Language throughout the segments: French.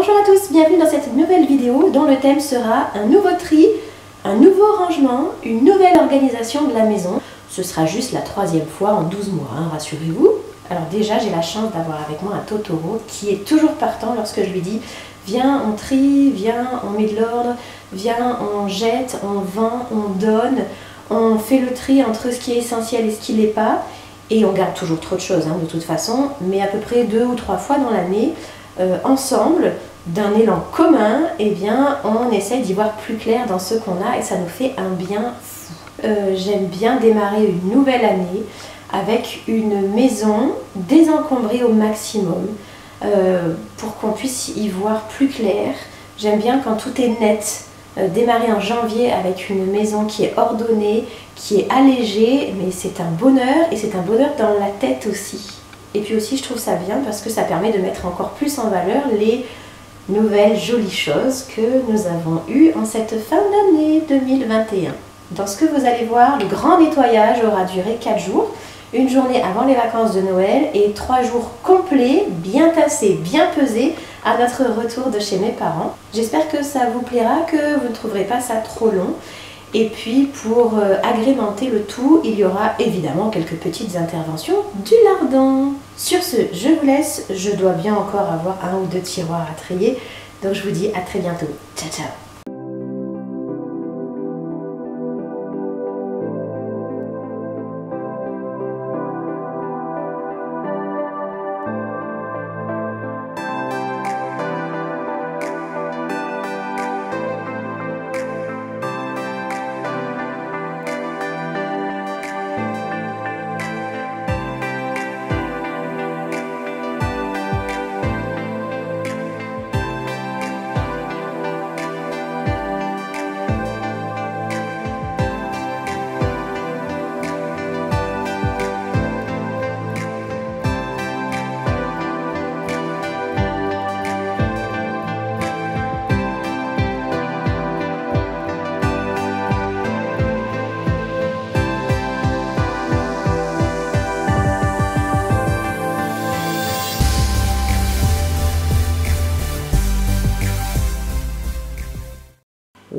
Bonjour à tous, bienvenue dans cette nouvelle vidéo dont le thème sera un nouveau tri, un nouveau rangement, une nouvelle organisation de la maison. Ce sera juste la 3e fois en 12 mois, hein, rassurez-vous. Alors déjà, j'ai la chance d'avoir avec moi un Totoro qui est toujours partant lorsque je lui dis « Viens, on trie, viens, on met de l'ordre, viens, on jette, on vend, on donne, on fait le tri entre ce qui est essentiel et ce qui ne l'est pas. » Et on garde toujours trop de choses hein, de toute façon, mais à peu près 2 ou 3 fois dans l'année, ensemble, d'un élan commun, eh bien, on essaye d'y voir plus clair dans ce qu'on a et ça nous fait un bien fou. J'aime bien démarrer une nouvelle année avec une maison désencombrée au maximum pour qu'on puisse y voir plus clair. J'aime bien quand tout est net. Démarrer en janvier avec une maison qui est ordonnée, qui est allégée, mais c'est un bonheur et c'est un bonheur dans la tête aussi. Et puis aussi je trouve ça bien parce que ça permet de mettre encore plus en valeur les nouvelles jolies choses que nous avons eues en cette fin d'année 2021. Dans ce que vous allez voir, le grand nettoyage aura duré 4 jours, une journée avant les vacances de Noël et 3 jours complets, bien tassés, bien pesés, à notre retour de chez mes parents. J'espère que ça vous plaira, que vous ne trouverez pas ça trop long. Et puis pour agrémenter le tout, il y aura évidemment quelques petites interventions du lardon. Sur ce, je vous laisse, je dois bien encore avoir 1 ou 2 tiroirs à trier. Donc je vous dis à très bientôt. Ciao ciao.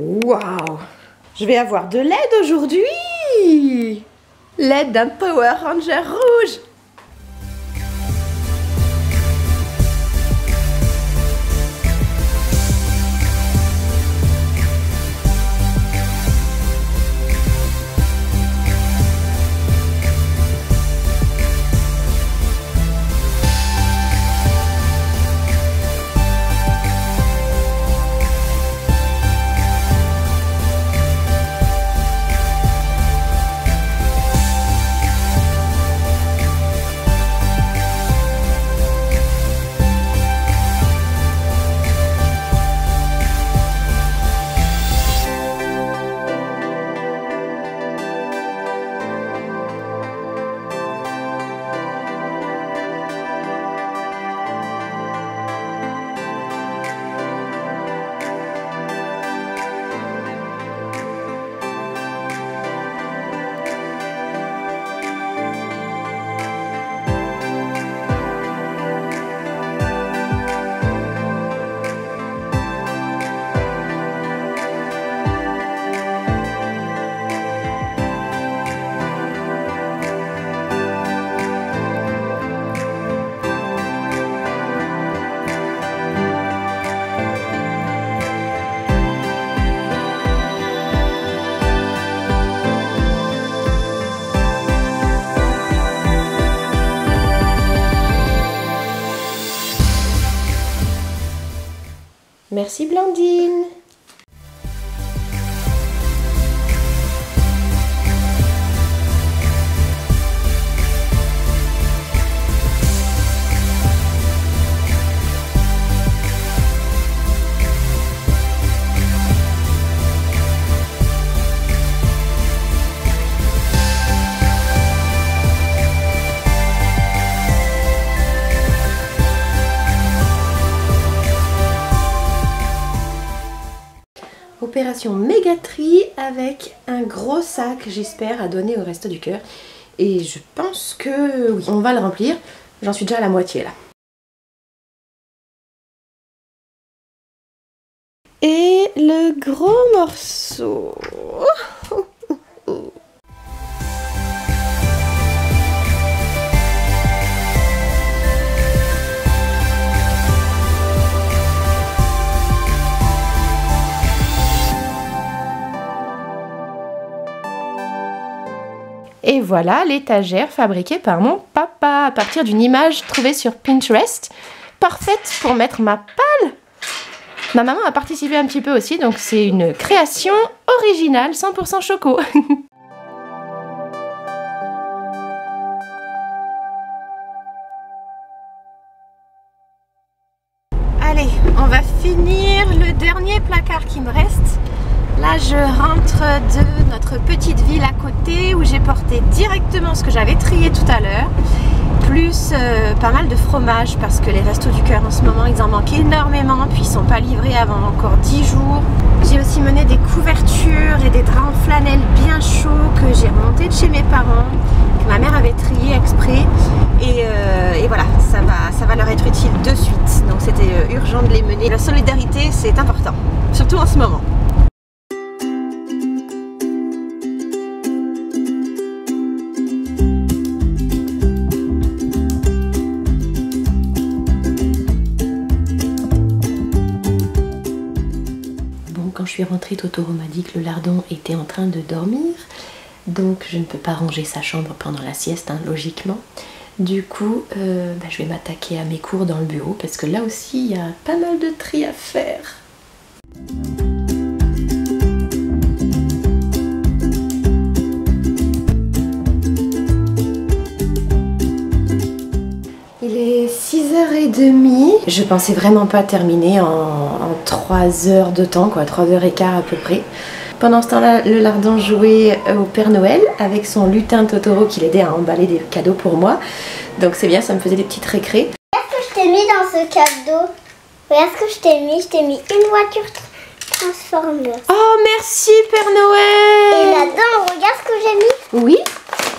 Waouh! Je vais avoir de l'aide aujourd'hui! L'aide d'un Power Ranger rouge! Merci Blandine. Opération méga tri avec un gros sac, j'espère, à donner au Resto du Cœur. Et je pense que oui, on va le remplir. J'en suis déjà à la moitié là. le gros morceau. Et voilà l'étagère fabriquée par mon papa à partir d'une image trouvée sur Pinterest. Parfaite pour mettre ma palle. Ma maman a participé un petit peu aussi, donc c'est une création originale 100% choco. Allez, on va finir le dernier placard qui me reste. Là, je rentre de notre petite ville à côté où j'ai porté directement ce que j'avais trié tout à l'heure, plus pas mal de fromage parce que les Restos du Cœur en ce moment, ils en manquent énormément, puis ils sont pas livrés avant encore 10 jours. J'ai aussi mené des couvertures et des draps en flanelle bien chauds que j'ai remontés de chez mes parents, que ma mère avait trié exprès. Et voilà, ça va leur être utile de suite. Donc c'était urgent de les mener. La solidarité, c'est important, surtout en ce moment. Quand je suis rentrée, Totoro m'a dit que le lardon était en train de dormir, donc je ne peux pas ranger sa chambre pendant la sieste, hein, logiquement. Du coup, je vais m'attaquer à mes cours dans le bureau, parce que là aussi, il y a pas mal de tri à faire. Il est 6h30. Je pensais vraiment pas terminer en 3 heures de temps, quoi, 3h15 à peu près. Pendant ce temps-là, le lardon jouait au Père Noël avec son lutin Totoro qui l'aidait à emballer des cadeaux pour moi. Donc c'est bien, ça me faisait des petites récrés. Qu'est-ce que je t'ai mis dans ce cadeau? Regarde ce que je t'ai mis. Je t'ai mis une voiture Transformers. Oh, merci Père Noël! Et là-dedans, regarde ce que j'ai mis. Oui?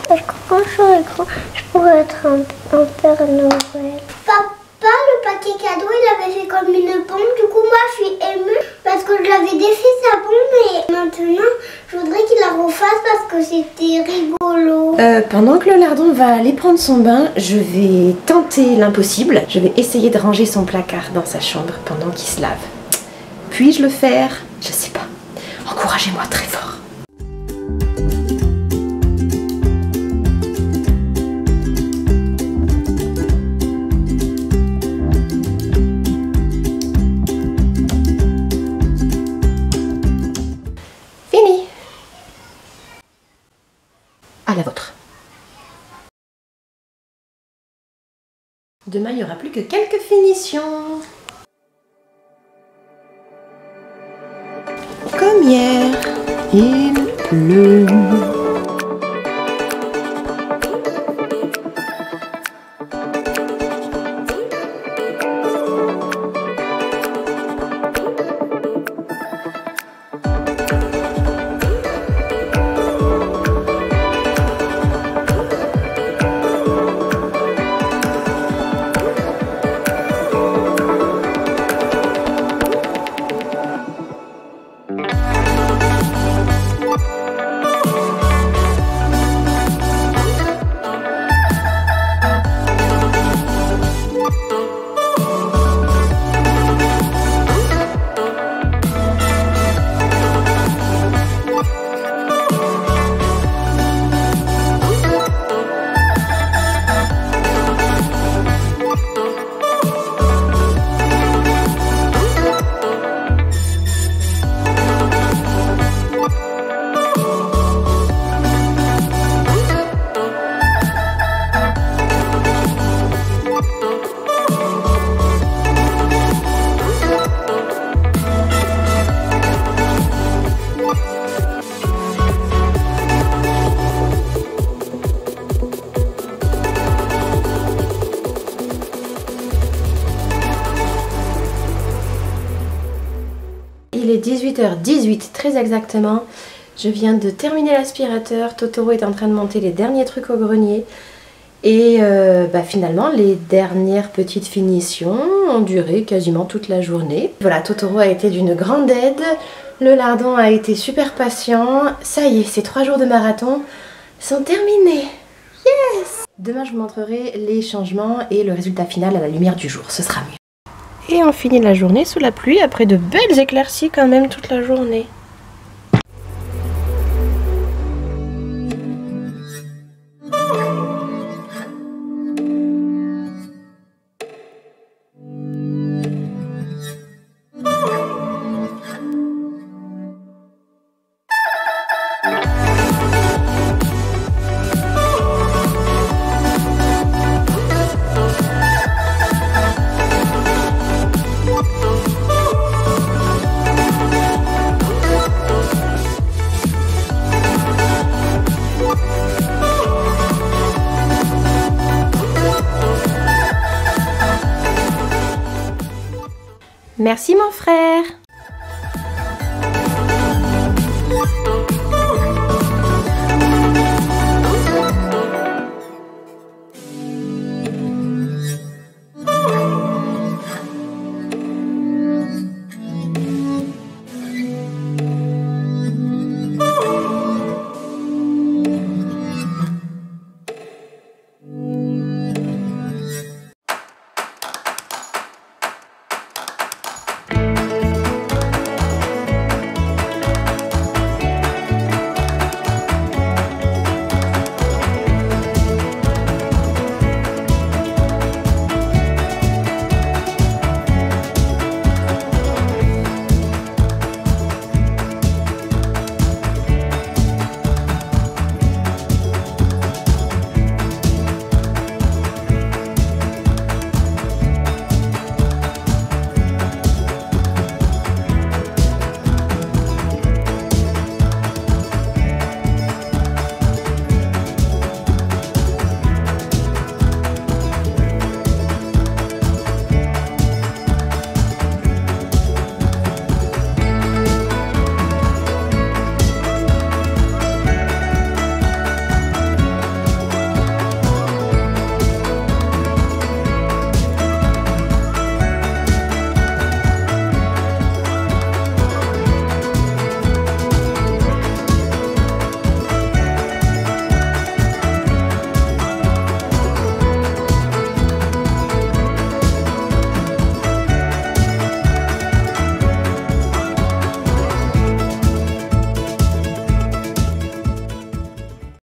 Parce que quand je serai grand, je pourrais être un Père Noël. Papa, le paquet cadeau, il avait fait comme une bombe. Du coup, moi, je suis émue parce que je l'avais défait sa bombe. Et maintenant, je voudrais qu'il la refasse parce que c'était rigolo. Pendant que le lardon va aller prendre son bain, je vais tenter l'impossible. Je vais essayer de ranger son placard dans sa chambre pendant qu'il se lave. Puis-je le faire? Je sais pas. Encouragez-moi très fort. Fini. À la vôtre. Demain, il n'y aura plus que quelques finitions. Comme hier, il pleut. Il est 18h18 très exactement. Je viens de terminer l'aspirateur. Totoro est en train de monter les derniers trucs au grenier. Et finalement, les dernières petites finitions ont duré quasiment toute la journée. Voilà, Totoro a été d'une grande aide. Le lardon a été super patient. Ça y est, ces 3 jours de marathon sont terminés. Yes! Demain, je vous montrerai les changements et le résultat final à la lumière du jour. Ce sera mieux. Et on finit la journée sous la pluie après de belles éclaircies quand même toute la journée. Merci mon frère.